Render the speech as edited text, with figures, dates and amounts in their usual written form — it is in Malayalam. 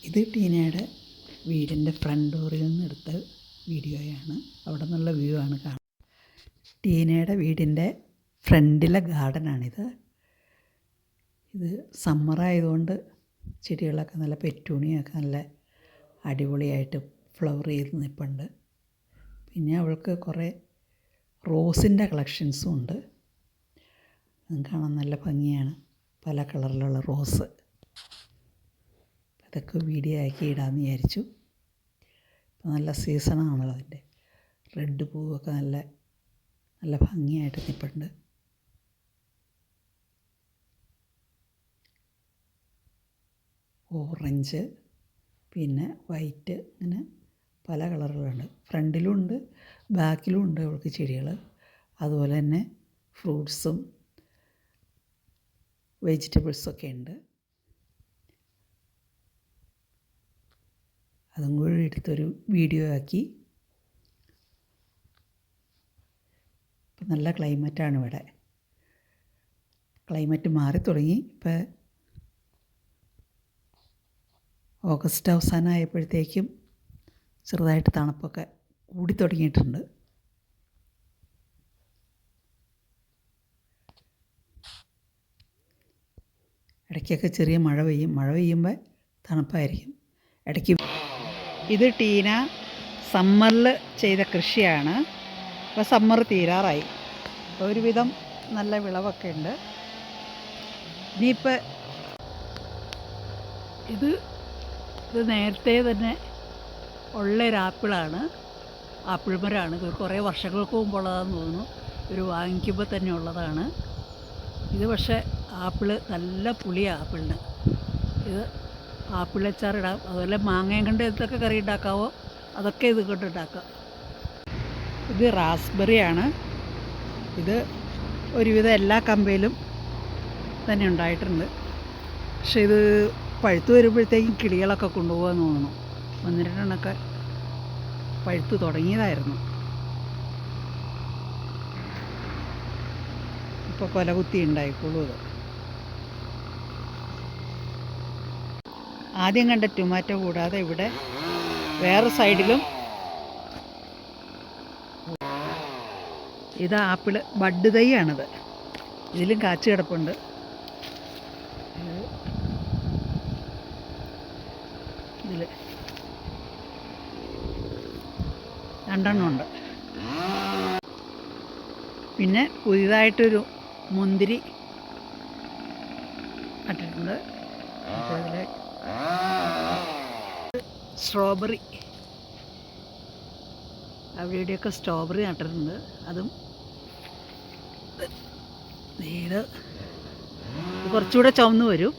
ഇത് ടീനയുടെ വീടിൻ്റെ ഫ്രണ്ട് ഡോറിൽ നിന്നെടുത്ത വീഡിയോയാണ്. അവിടെ നിന്നുള്ള വ്യൂ ആണ് കാണുന്നത്. ടീനയുടെ വീടിൻ്റെ ഫ്രണ്ടിലെ ഗാർഡനാണിത്. ഇത് സമ്മറായതുകൊണ്ട് ചെടികളൊക്കെ നല്ല പെറ്റൂണിയൊക്കെ നല്ല അടിപൊളിയായിട്ട് ഫ്ലവർ ചെയ്ത് നിൽപ്പുണ്ട്. പിന്നെ അവൾക്ക് കുറേ റോസിൻ്റെ കളക്ഷൻസും ഉണ്ട്. അത് കാണാൻ നല്ല ഭംഗിയാണ്. പല കളറിലുള്ള റോസ്. അതൊക്കെ വീഡിയോ ആക്കി ഇടാമെന്ന് വിചാരിച്ചു. ഇപ്പം നല്ല സീസണാണല്ലോ അതിൻ്റെ. റെഡ് പൂവൊക്കെ നല്ല നല്ല ഭംഗിയായിട്ട് നിൽപ്പുണ്ട്. ഓറഞ്ച്, പിന്നെ വൈറ്റ്, അങ്ങനെ പല കളറുകളുണ്ട്. ഫ്രണ്ടിലും ഉണ്ട്, ബാക്കിലും ഉണ്ട് അവൾക്ക് ചെടികൾ. അതുപോലെ തന്നെ ഫ്രൂട്ട്സും വെജിറ്റബിൾസൊക്കെ ഉണ്ട്. അതും കൂടി എടുത്തൊരു വീഡിയോ ആക്കി. ഇപ്പം നല്ല ക്ലൈമറ്റാണ് ഇവിടെ. ക്ലൈമറ്റ് മാറി തുടങ്ങി. ഇപ്പം ഓഗസ്റ്റ് അവസാനമായപ്പോഴത്തേക്കും ചെറുതായിട്ട് തണുപ്പൊക്കെ കൂടി തുടങ്ങിയിട്ടുണ്ട്. ഇടയ്ക്കൊക്കെ ചെറിയ മഴ പെയ്യും. മഴ പെയ്യുമ്പോൾ തണുപ്പായിരിക്കും. ഇടയ്ക്ക് ഇത് ടീന സമ്മറിൽ ചെയ്ത കൃഷിയാണ്. ഇപ്പോൾ സമ്മർ തീരാറായി. അപ്പോൾ ഒരുവിധം നല്ല വിളവൊക്കെ ഉണ്ട്. ഇനിയിപ്പോൾ ഇത് നേരത്തെ തന്നെ ഉള്ളൊരു ആപ്പിളാണ്. ആപ്പിൾ മരമാണ്. ഇത് കുറേ വർഷങ്ങൾക്ക് മുമ്പുള്ളതാണെന്ന് തോന്നുന്നു. ഒരു വാങ്ങിക്കുമ്പോൾ തന്നെ ഉള്ളതാണ് ഇത്. പക്ഷേ ആപ്പിള് നല്ല പുളിയാണ് ആപ്പിളിന്. ഇത് ആപ്പിൾ അച്ചാറിടാം. അതുപോലെ മാങ്ങയും കൊണ്ട് എന്തൊക്കെ കറി ഉണ്ടാക്കാവോ അതൊക്കെ ഇത് കൊണ്ട് ഉണ്ടാക്കാം. ഇത് റാസ്ബെറിയാണ്. ഇത് ഒരുവിധം എല്ലാ കമ്പയിലും തന്നെ ഉണ്ടായിട്ടുണ്ട്. പക്ഷേ ഇത് പഴുത്ത് വരുമ്പോഴത്തേക്കും കിളികളൊക്കെ കൊണ്ടുപോകാൻ തോന്നുന്നു. 1-2 എണ്ണമൊക്കെ പഴുത്ത് തുടങ്ങിയതായിരുന്നു. ഇപ്പോൾ കൊലകുത്തി ഉണ്ടായിക്കോളൂ. ഇത് ആദ്യം കണ്ട ടൊമാറ്റോ കൂടാതെ ഇവിടെ വേറെ സൈഡിലും ഇത് ആപ്പിള് ബഡ് തൈയാണിത്. ഇതിലും കാച്ചു കിടപ്പുണ്ട്. ഇതിൽ 2 എണ്ണമുണ്ട്. പിന്നെ പുതിയതായിട്ടൊരു മുന്തിരി നട്ടിട്ടുണ്ട്. അതിൽ സ്ട്രോബെറി, അവിടെയൊക്കെ സ്ട്രോബെറി നട്ടിട്ടുണ്ട്. അതും ഇത് കുറച്ചുകൂടെ ചുവന്ന് വരും.